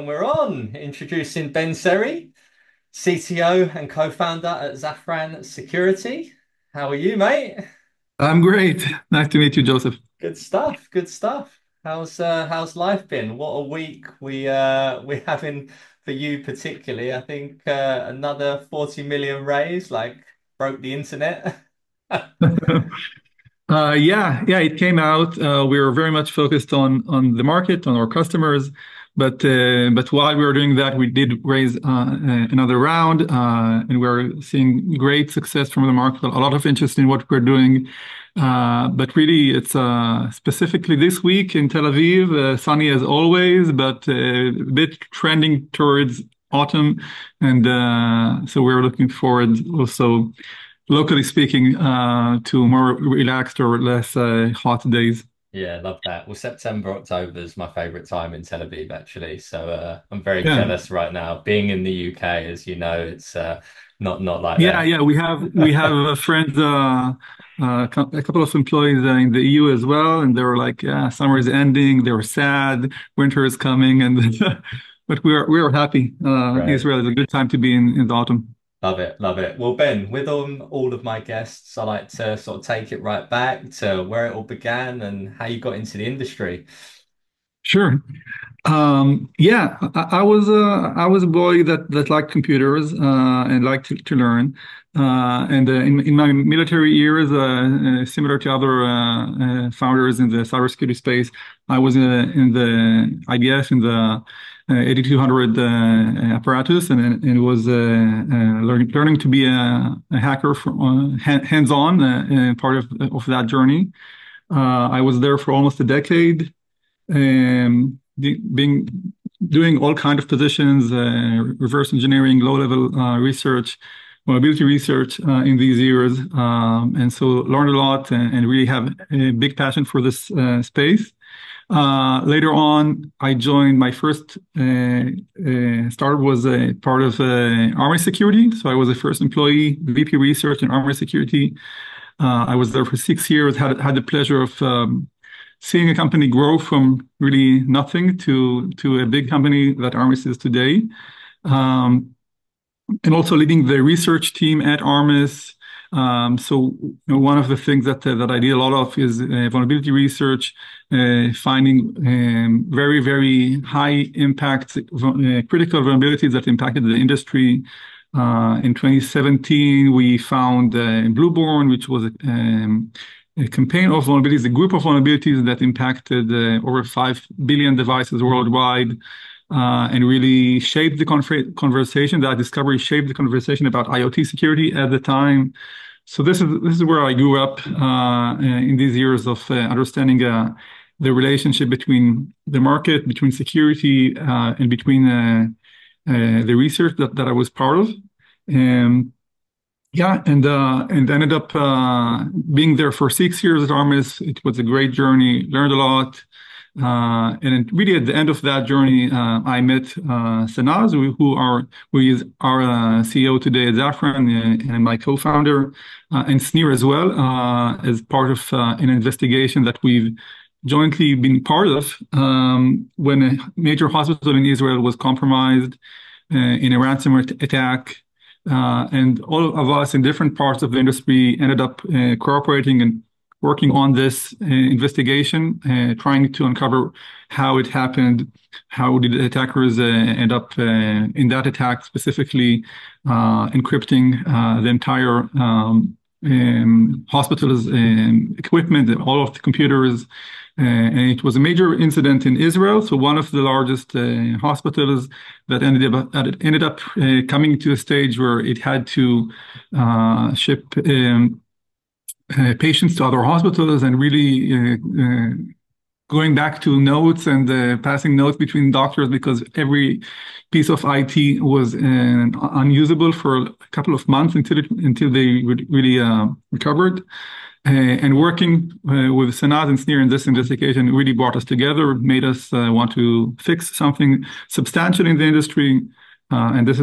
And we're on introducing Ben Seri, CTO and co-founder at Zafran Security. How are you, mate? I'm great. Nice to meet you, Joseph. Good stuff, good stuff. How's life been? What a week we're having for you particularly. I think another 40 million raise like broke the internet. Yeah, it came out. We were very much focused on the market, on our customers, but while we were doing that, we did raise another round, and we're seeing great success from the market. A lot of interest in what we're doing, but really, it's specifically this week in Tel Aviv, sunny as always, but a bit trending towards autumn, and so we're looking forward also locally speaking, to more relaxed or less hot days. Yeah, love that. Well, September, October is my favorite time in Tel Aviv, actually. So I'm very Yeah, jealous right now. Being in the UK, as you know, it's not like yeah. We have friends, a couple of employees in the EU as well, and they were like, "Yeah, summer is ending. They were sad. Winter is coming," and but we are happy. there. Israel is a good time to be in the autumn. Love it, love it. Well, Ben, with all of my guests, I like to sort of take it right back to where it all began and how you got into the industry. Sure. Yeah, I was a boy that liked computers and liked to learn. And in my military years, similar to other founders in the cybersecurity space, I was in the IDF in the 8200 apparatus, and was learning to be a hacker from hands-on part of that journey. I was there for almost a decade being doing all kind of positions, reverse engineering, low-level research, vulnerability research in these years, and so learned a lot and really have a big passion for this space. Later on, I joined my first startup was a part of Armis Security, so I was the first employee, VP Research in Armis Security. I was there for 6 years, had the pleasure of seeing a company grow from really nothing to a big company that Armis is today. Um, and also leading the research team at Armis. So one of the things that I did a lot of is vulnerability research, finding very, very high impact, critical vulnerabilities that impacted the industry. In 2017, we found BlueBorne, which was a campaign of vulnerabilities, a group of vulnerabilities that impacted over 5 billion devices worldwide, and really shaped the conversation. That discovery shaped the conversation about IoT security at the time. So this is where I grew up in these years of understanding the relationship between the market, between security, and between the research that I was part of. Um, yeah, and ended up being there for 6 years at Armis. It was a great journey, learned a lot. Really at the end of that journey, I met Sanaz, who is our CEO today at Zafran, and my co-founder, and Snir as well, as part of an investigation that we've jointly been part of when a major hospital in Israel was compromised in a ransomware attack. And all of us in different parts of the industry ended up cooperating and working on this investigation, trying to uncover how it happened, how did the attackers end up in that attack, specifically encrypting the entire hospital's equipment, all of the computers. And it was a major incident in Israel. So one of the largest hospitals that ended up coming to a stage where it had to ship patients to other hospitals and really going back to notes and passing notes between doctors because every piece of IT was unusable for a couple of months until they really recovered. And working with Sanaz and Snir in this investigation really brought us together, made us want to fix something substantial in the industry, and this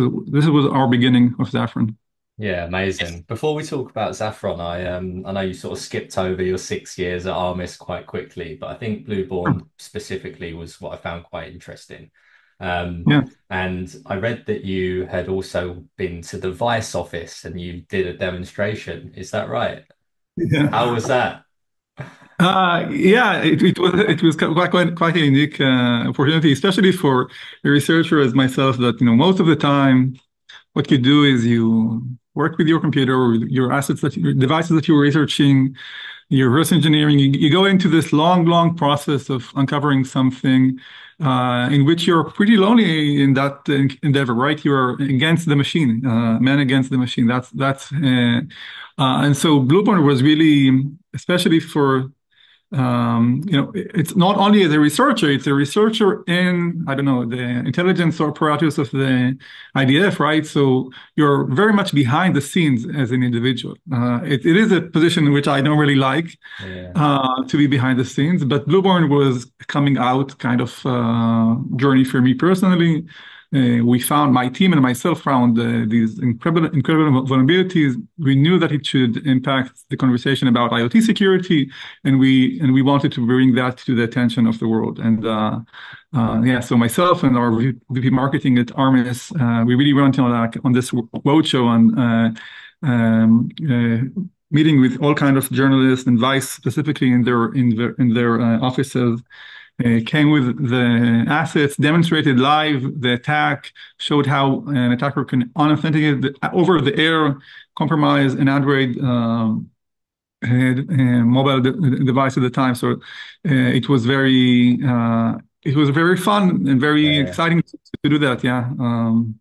was our beginning of Zafran. Yeah, amazing. Before we talk about Zafron, I know you sort of skipped over your 6 years at Armis quite quickly, but I think Blueborn specifically was what I found quite interesting. Um, Yeah. and I read that you had also been to the Vice office and you did a demonstration. Is that right? How Yeah. was that? Yeah, it was quite a unique opportunity, especially for a researcher as myself. That most of the time, what you do is you work with your computer or your assets your devices that you're researching. You're reverse engineering. You go into this long, long process of uncovering something in which you're pretty lonely in that endeavor, right? You're against the machine, man against the machine. And so BlueBorne was really, especially for it's not only as a researcher, it's a researcher in, I don't know, the intelligence apparatus of the IDF, right? So you're very much behind the scenes as an individual. It is a position which I don't really like Yeah. to be behind the scenes, but BlueBorne was coming out kind of journey for me personally. We found, my team and myself found these incredible vulnerabilities. We knew that it should impact the conversation about IoT security, and we wanted to bring that to the attention of the world. And yeah, so myself and our VP marketing at Armis, we really went on this roadshow and meeting with all kinds of journalists and Vice specifically in their offices. Came with the assets, demonstrated live the attack, showed how an attacker can unauthenticate over the air, compromise an Android mobile device at the time. So it was very fun and very Yeah. exciting to do that. Yeah.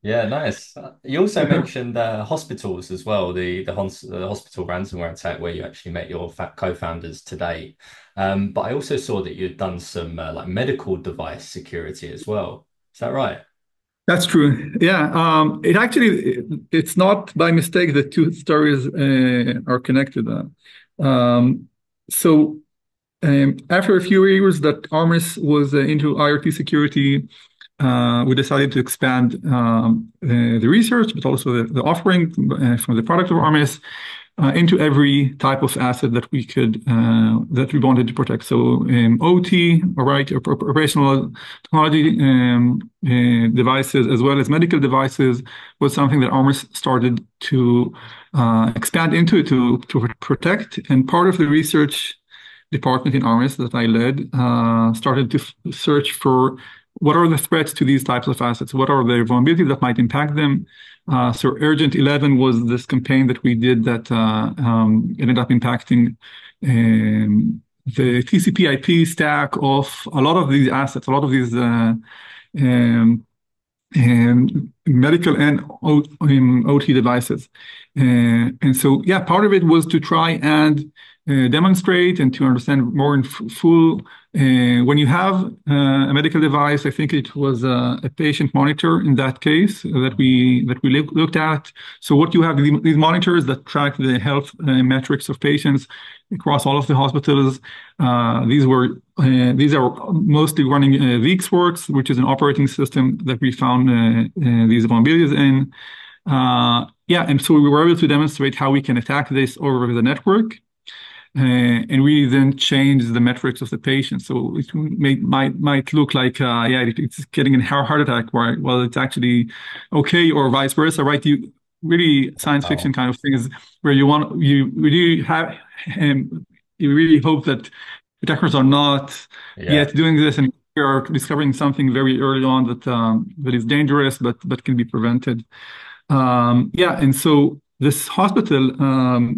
Yeah, nice. You also Yeah. mentioned hospitals as well, the hospital ransomware attack where you actually met your co-founders today. But I also saw that you'd done some like medical device security as well. Is that right? That's true. Yeah. It's not by mistake that two stories are connected. Um, so after a few years that Armis was into IoT security, we decided to expand the research, but also the offering from the product of Armis into every type of asset that we wanted to protect. So OT, all right, operational technology devices as well as medical devices was something that Armis started to expand into to protect. And part of the research department in Armis that I led started to search for what are the threats to these types of assets? What are the vulnerabilities that might impact them? So Urgent 11 was this campaign that we did that ended up impacting the TCP/IP stack of a lot of these assets, a lot of these um, medical and OT devices. And so, yeah, part of it was to try and demonstrate and to understand more in full. When you have a medical device, I think it was a patient monitor in that case that we looked at. So what you have these monitors that track the health metrics of patients across all of the hospitals. These are mostly running VxWorks, which is an operating system that we found these vulnerabilities in. Yeah, and so we were able to demonstrate how we can attack this over the network. And we then change the metrics of the patient. So it might look like, yeah, it's getting a heart attack, right? Well, it's actually okay, or vice versa, right? You really science fiction Oh, kind of things where you really you really hope that attackers are not yeah. yet doing this and we are discovering something very early on that is dangerous but can be prevented. Yeah, and so this hospital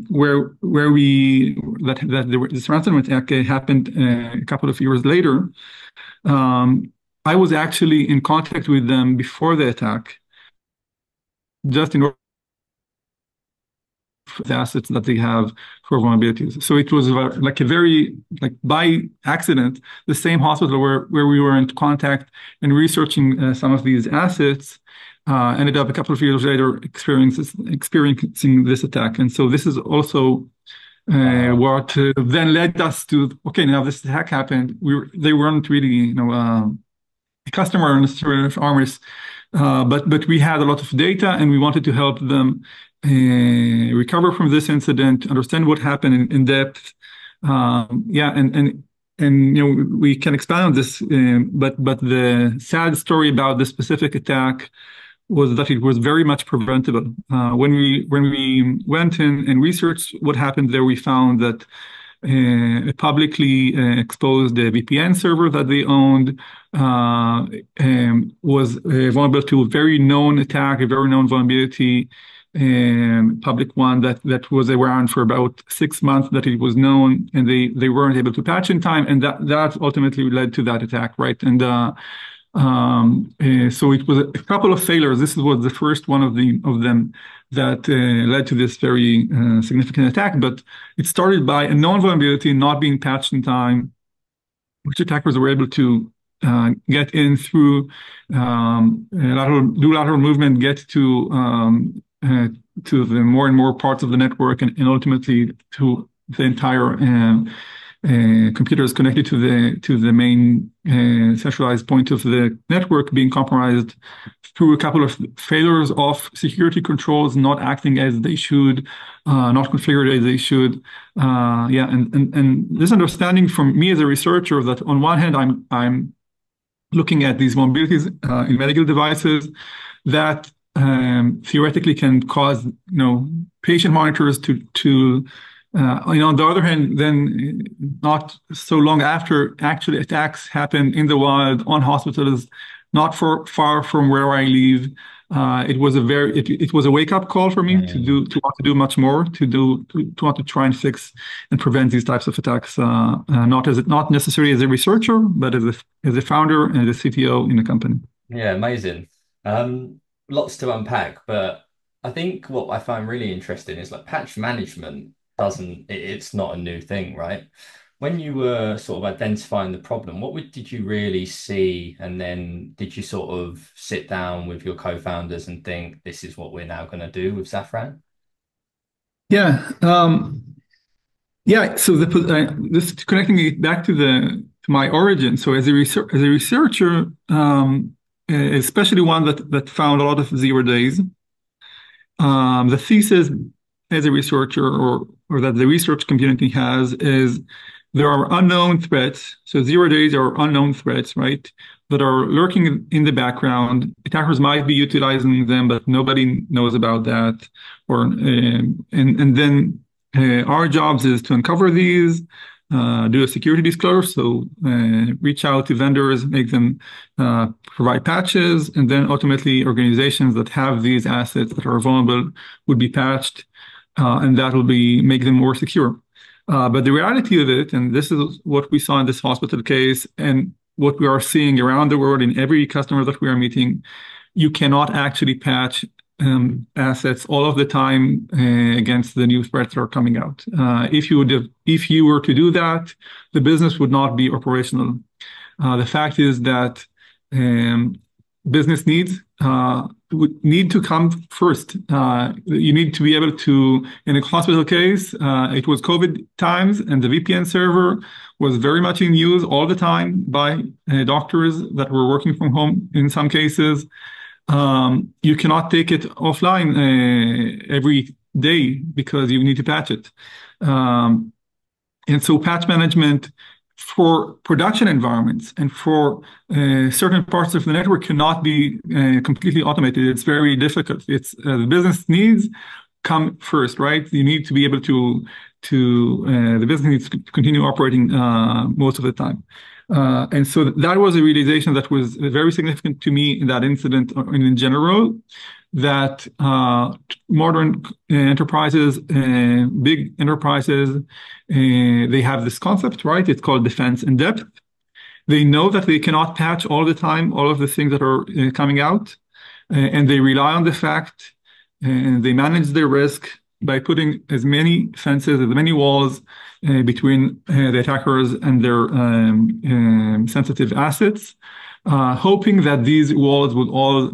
where this ransomware attack happened a couple of years later. I was actually in contact with them before the attack, just in order the assets that they have for vulnerabilities. So it was like a very, like by accident, the same hospital where we were in contact and researching some of these assets ended up a couple of years later experiencing this attack. And so this is also Wow. what then led us to, okay, now this attack happened. They weren't really, a customer necessarily of Armis, but we had a lot of data and we wanted to help them recover from this incident, understand what happened in depth. Yeah, and and we can expand on this, but the sad story about this specific attack was that it was very much preventable. When we went in and researched what happened there, we found that a publicly exposed VPN server that they owned was vulnerable to a very known attack, a very known vulnerability, public one that was around for about 6 months that it was known, and they weren't able to patch in time, and that ultimately led to that attack, right? And so it was a couple of failures. This was the first one of them that led to this very significant attack. But it started by a known vulnerability not being patched in time, which attackers were able to get in through lateral movement, get to the more and more parts of the network, and ultimately to the entire computers connected to the main centralized point of the network being compromised through a couple of failures of security controls not acting as they should, not configured as they should. Yeah, and this understanding from me as a researcher that on one hand I'm looking at these vulnerabilities in medical devices that theoretically can cause patient monitors to on the other hand, then not so long after, actually attacks happen in the wild on hospitals, not far from where I live. It was a wake up call for me to want to do much more, to want to try and fix and prevent these types of attacks. Not necessarily as a researcher, but as a founder and as a CTO in a company. Yeah, amazing. Lots to unpack, but I think what I find really interesting is like patch management it's not a new thing, right? When you were sort of identifying the problem, did you really see? And then did you sort of sit down with your co-founders and think, this is what we're now going to do with Zafran? Yeah. Yeah. So this connecting it back to my origin. So as a researcher, especially one that found a lot of 0 days, the thesis as a researcher or that the research community has is there are unknown threats. So 0 days are unknown threats, right? That are lurking in the background. Attackers might be utilizing them, but nobody knows about that. And then our jobs is to uncover these, do a security disclosure. So reach out to vendors, make them provide patches, and then ultimately organizations that have these assets that are vulnerable would be patched, and that will make them more secure. But the reality of it, and this is what we saw in this hospital case, and what we are seeing around the world in every customer that we are meeting, you cannot actually patch assets all of the time against the new threats that are coming out. If you were to do that, the business would not be operational. The fact is that business needs would need to come first. You need to be able to, in a hospital case, it was COVID times, and the VPN server was very much in use all the time by doctors that were working from home in some cases. You cannot take it offline every day because you need to patch it. And so patch management for production environments and for certain parts of the network cannot be completely automated. It's very difficult. The business needs come first, right? You need to be able to the business needs to continue operating most of the time. And so that was a realization that was very significant to me in that incident and in general, that modern enterprises, big enterprises, they have this concept, right? It's called defense in depth. They know that they cannot patch all the time all of the things that are coming out, and they rely on the fact, and they manage their risk by putting as many fences, as many walls between the attackers and their sensitive assets, hoping that these walls would all,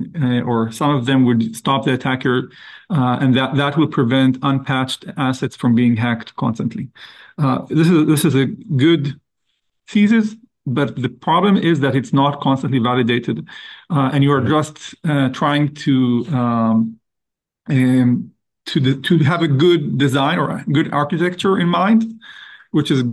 or some of them would stop the attacker, and that will prevent unpatched assets from being hacked constantly. This is a good thesis, but the problem is that it's not constantly validated, and you are just trying to have a good design or a good architecture in mind, which is a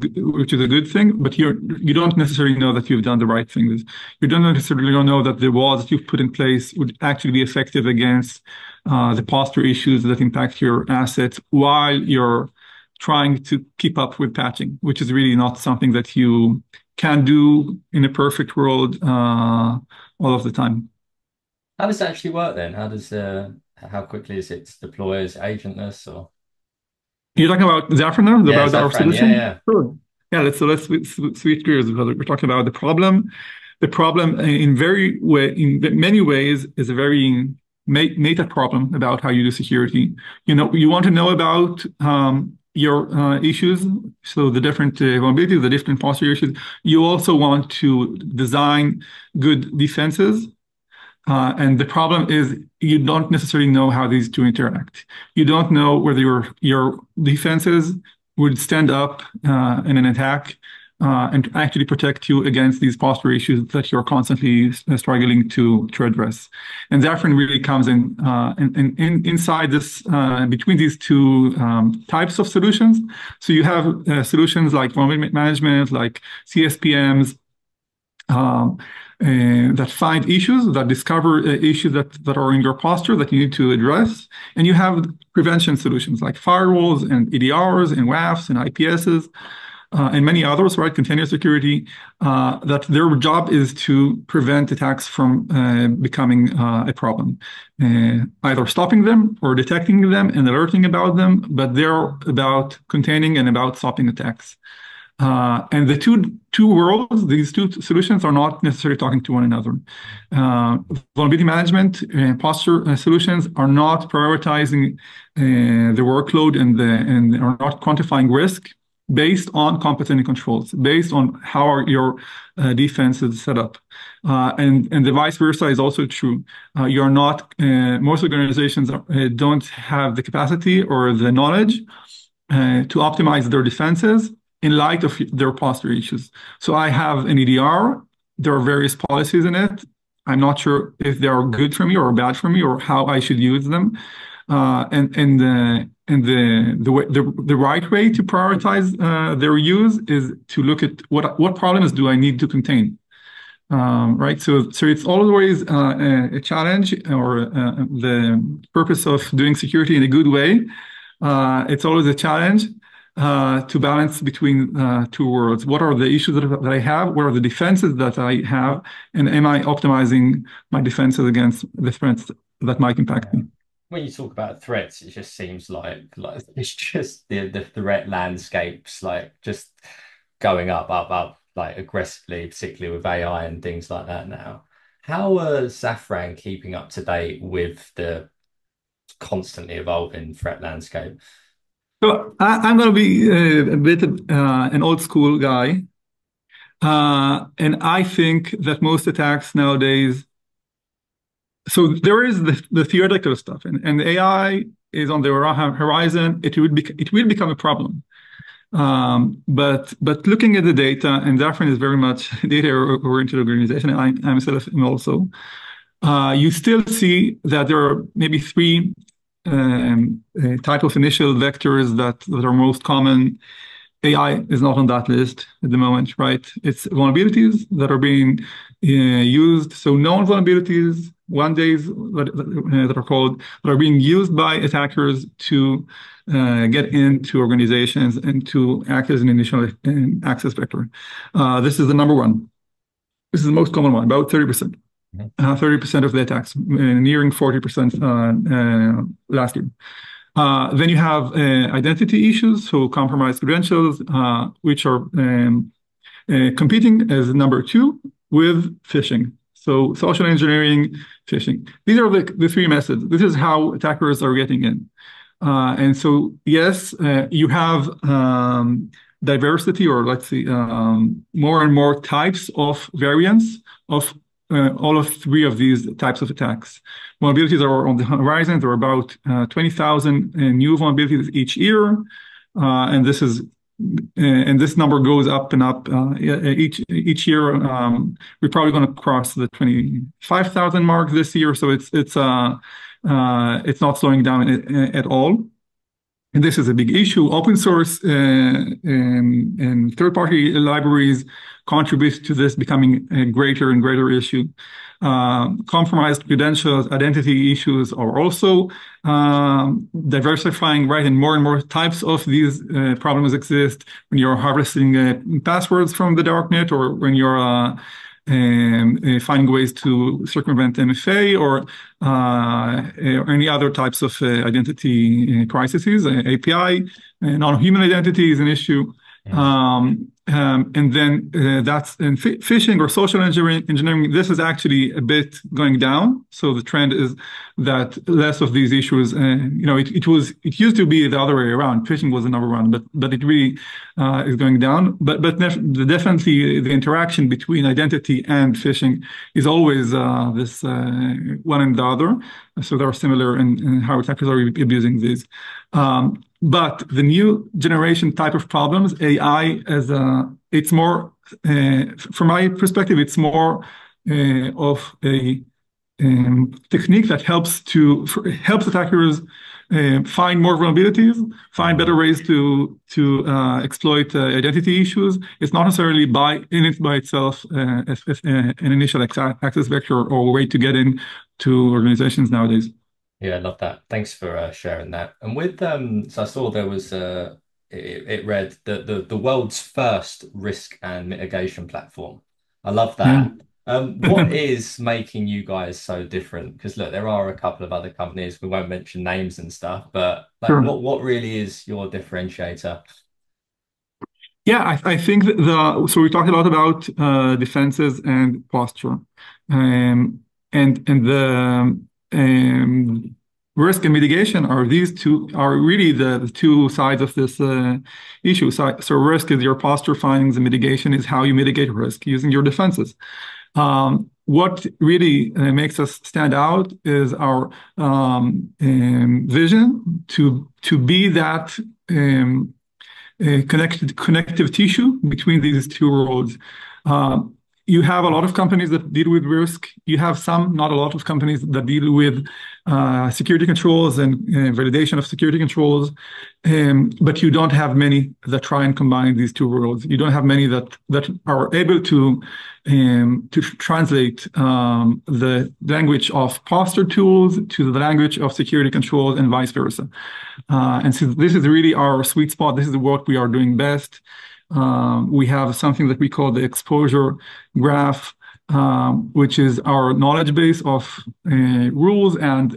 good thing, but you don't necessarily know that you've done the right things. You don't necessarily know that the walls that you've put in place would actually be effective against the posture issues that impact your assets while you're trying to keep up with patching, which is really not something that you can do in a perfect world all of the time. How does it actually work then? How quickly is it to deploy? Is it agentless or? You're talking about Zafran now, Yeah, about our Zafran. Yeah, solution? yeah. Sure. Yeah, let's switch gears because we're talking about the problem. The problem in many ways is a very meta problem about how you do security. You want to know about your issues, so the different vulnerabilities, the different posture issues. You also want to design good defenses, and the problem is you don't necessarily know how these two interact. You don't know whether your defenses would stand up in an attack and actually protect you against these posture issues that you're constantly struggling to address. And Zafran really comes inside this between these two types of solutions. So you have solutions like vulnerability management, like CSPMs, um, that find issues, that discover issues that are in your posture that you need to address. And you have prevention solutions like firewalls and EDRs and WAFs and IPSs and many others, right? Container security, that their job is to prevent attacks from becoming a problem, either stopping them or detecting them and alerting about them, but they're about containing and about stopping attacks. And the two worlds, these two solutions are not necessarily talking to one another. Vulnerability management and posture solutions are not prioritizing the workload and are not quantifying risk based on competent controls, based on how your defense is set up. And the vice versa is also true. You're not, most organizations don't have the capacity or the knowledge to optimize their defenses in light of their posture issues. So I have an EDR. There are various policies in it. I'm not sure if they are good for me or bad for me or how I should use them. The right way to prioritize their use is to look at what problems do I need to contain. Right. So it's always a challenge or the purpose of doing security in a good way. It's always a challenge to balance between two worlds. What are the issues that I have? What are the defenses that I have? And am I optimizing my defenses against the threats that might impact me? When you talk about threats, it just seems like it's just the threat landscapes like just going up like aggressively, particularly with AI and things like that now. How is Zafran keeping up to date with the constantly evolving threat landscape? So I'm going to be a bit an old school guy. And I think that most attacks nowadays, so there is the theoretical stuff, and AI is on the horizon. It will become a problem. But looking at the data, and Zafran is very much a data-oriented organization, and I'm myself also, you still see that there are maybe three type of initial vectors that are most common. AI is not on that list at the moment, right? It's vulnerabilities that are being used. So known vulnerabilities, one days that are called, that are being used by attackers to get into organizations and to act as an initial access vector. This is the number one. This is the most common one, about 30%. 30% of the attacks, nearing 40% last year. Then you have identity issues, so compromised credentials, which are competing as number two with phishing. So social engineering, phishing. These are the three methods. This is how attackers are getting in. And so, yes, you have diversity, or let's see, more and more types of variants of all of three of these types of attacks. Vulnerabilities are on the horizon. There are about 20,000 new vulnerabilities each year, and this number goes up and up each year. We're probably going to cross the 25,000 mark this year, so it's not slowing down at all. and this is a big issue. Open source and third-party libraries contribute to this becoming a greater and greater issue. Compromised credentials, identity issues are also diversifying, right? And more types of these problems exist when you're harvesting passwords from the darknet, or when you're finding ways to circumvent MFA, or any other types of identity crises. API, non-human identity is an issue. And then that's in phishing or social engineering. This is actually a bit going down. So the trend is that less of these issues. It used to be the other way around. Phishing was the number one, but it really is going down. But definitely the interaction between identity and phishing is always this one and the other. So they are similar in how attackers are abusing these. But the new generation type of problems, AI, it's more, from my perspective, it's more of a technique that helps attackers find more vulnerabilities, find better ways to exploit identity issues. It's not necessarily by itself as an initial access vector or a way to get in to organizations nowadays. Yeah, I love that. Thanks for sharing that. And with so I saw there was it read the world's first risk and mitigation platform. I love Yeah. that. What is making you guys so different? Because look, there are a couple of other companies. We won't mention names and stuff, but like, Sure. what really is your differentiator? Yeah, I think so we talked a lot about defenses and posture, and the risk and mitigation are these two are really the two sides of this issue. So risk is your posture findings, and mitigation is how you mitigate risk using your defenses. What really makes us stand out is our vision to be that. Connective tissue between these two worlds. You have a lot of companies that deal with risk. You have some, not a lot of companies that deal with security controls and validation of security controls. But you don't have many that try and combine these two worlds. You don't have many that are able to translate the language of posture tools to the language of security controls and vice versa. And so this is really our sweet spot. This is what we are doing best. We have something that we call the exposure graph, which is our knowledge base of rules and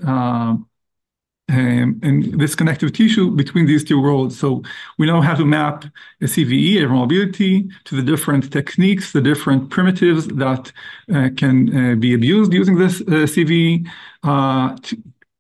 this connective tissue between these two worlds. So we know how to map a CVE, a vulnerability, to the different techniques, the different primitives that can be abused using this CVE,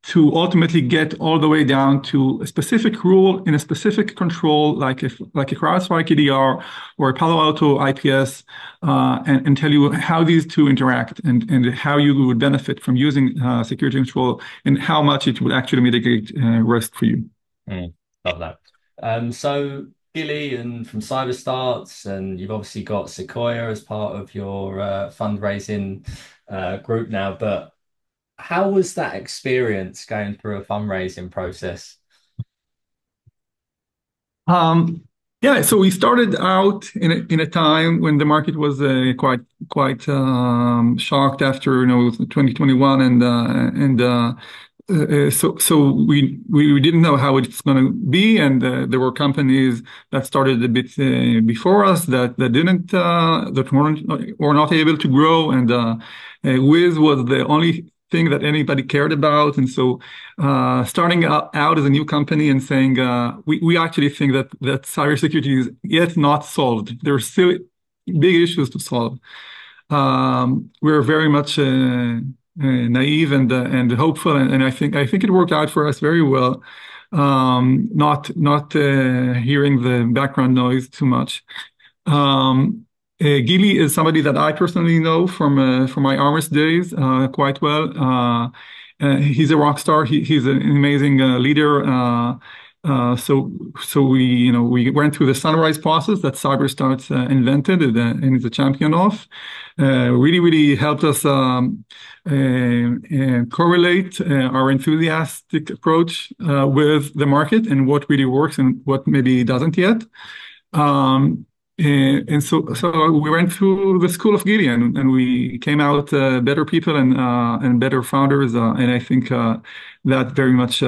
to ultimately get all the way down to a specific rule in a specific control, like a CrowdStrike EDR or a Palo Alto IPS, and tell you how these two interact and how you would benefit from using security control and how much it would actually mitigate risk for you. Love that. So Gilly and from CyberStarts, and you've obviously got Sequoia as part of your fundraising group now, but how was that experience going through a fundraising process? Yeah, so we started out in a time when the market was quite shocked after 2021, so we didn't know how it's going to be, and there were companies that started a bit before us that were not able to grow, and Wiz was the only thing that anybody cared about. And so starting out as a new company and saying we actually think that cybersecurity is yet not solved. There are still big issues to solve. We're very much naive and hopeful, and I think it worked out for us very well. Not hearing the background noise too much. Gili is somebody that I personally know from my Armis days quite well. He's a rock star. He's an amazing leader. So we went through the sunrise process that CyberStarts invented and is a champion of. Really helped us correlate our enthusiastic approach with the market and what really works and what maybe doesn't yet. And so we went through the school of Gideon, and we came out better people and better founders. And I think that very much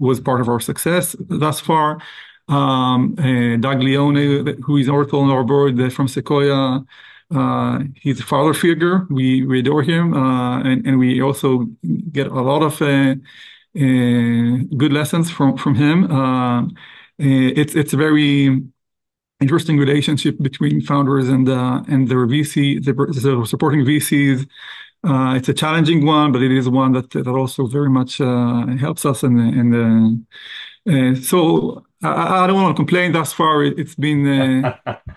was part of our success thus far. Doug Leone, who is also on our board from Sequoia, he's a father figure. We adore him, and we also get a lot of good lessons from him. It's a very interesting relationship between founders and their VC, the supporting VCs. It's a challenging one, but it is one that also very much helps us. So I don't want to complain thus far. It's been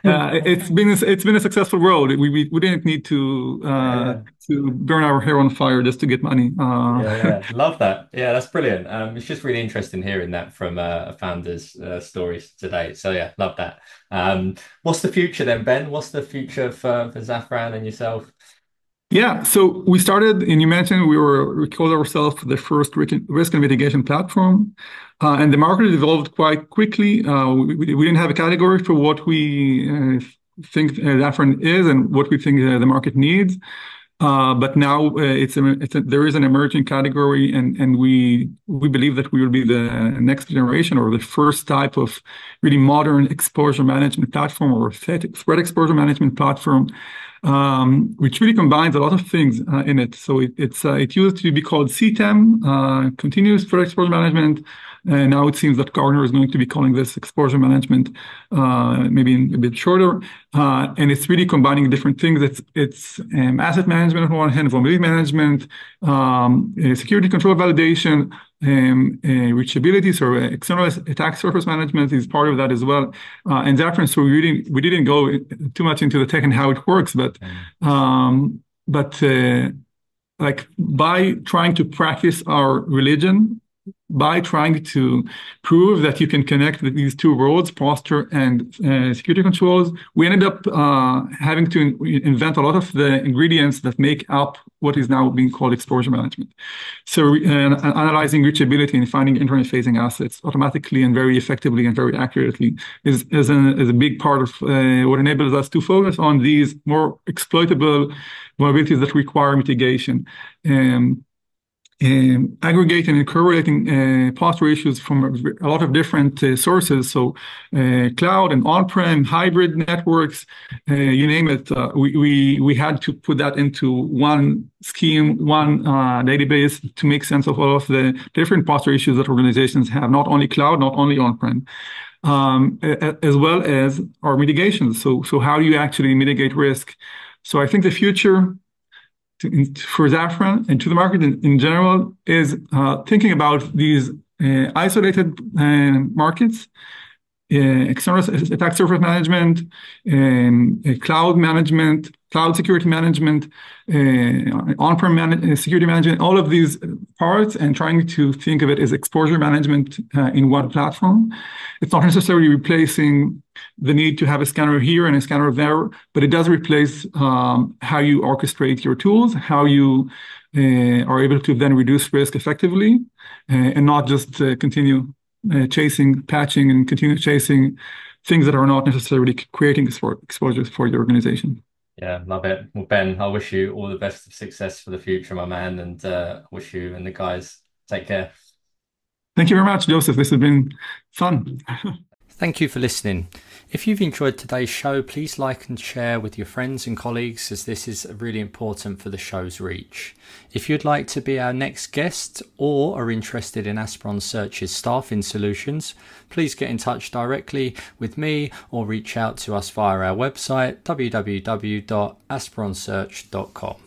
a successful road. We didn't need Yeah. to burn our hair on fire just to get money. Yeah. Love that. Yeah, that's brilliant. It's just really interesting hearing that from a founder's stories today. So yeah, love that. What's the future then, Ben? What's the future for Zafran and yourself? Yeah, so we started, and you mentioned we called ourselves the first risk and mitigation platform, and the market evolved quite quickly. We didn't have a category for what we think Zafran is and what we think the market needs. But now there is an emerging category, and we believe that we will be the next generation or the first type of really modern exposure management platform or threat exposure management platform, which really combines a lot of things in it. So it used to be called CTEM, continuous threat exposure management. And now it seems that Gartner is going to be calling this exposure management, maybe a bit shorter. And it's really combining different things. It's asset management on one hand, vulnerability management, security control validation, reachability, so external attack surface management is part of that as well. And Zafran, so we didn't go too much into the tech and how it works, but like by trying to practice our religion, by trying to prove that you can connect these two worlds, posture and security controls, we ended up having to invent a lot of the ingredients that make up what is now being called exposure management. So analyzing reachability and finding internet-facing assets automatically and very effectively and very accurately is a big part of what enables us to focus on these more exploitable vulnerabilities that require mitigation. Aggregating and correlating posture issues from a lot of different sources. So cloud and on-prem, hybrid networks, you name it. We had to put that into one scheme, one database to make sense of all of the different posture issues that organizations have, not only cloud, not only on-prem. As well as our mitigations. So how do you actually mitigate risk? So I think the future for Zafran and to the market in general is thinking about these isolated markets, external attack surface management, cloud management, cloud security management, on-prem security management, all of these parts, and trying to think of it as exposure management in one platform. It's not necessarily replacing the need to have a scanner here and a scanner there, but it does replace how you orchestrate your tools, how you are able to then reduce risk effectively, and not just continue chasing, patching, and continue chasing things that are not necessarily creating exposures for your organization. Yeah, love it. Well, Ben, I wish you all the best of success for the future, my man, and wish you and the guys take care. Thank you very much, Joseph. This has been fun. Thank you for listening. If you've enjoyed today's show, please like and share with your friends and colleagues, as this is really important for the show's reach. If you'd like to be our next guest or are interested in Aspiron Search's staffing solutions, please get in touch directly with me or reach out to us via our website www.aspironsearch.com.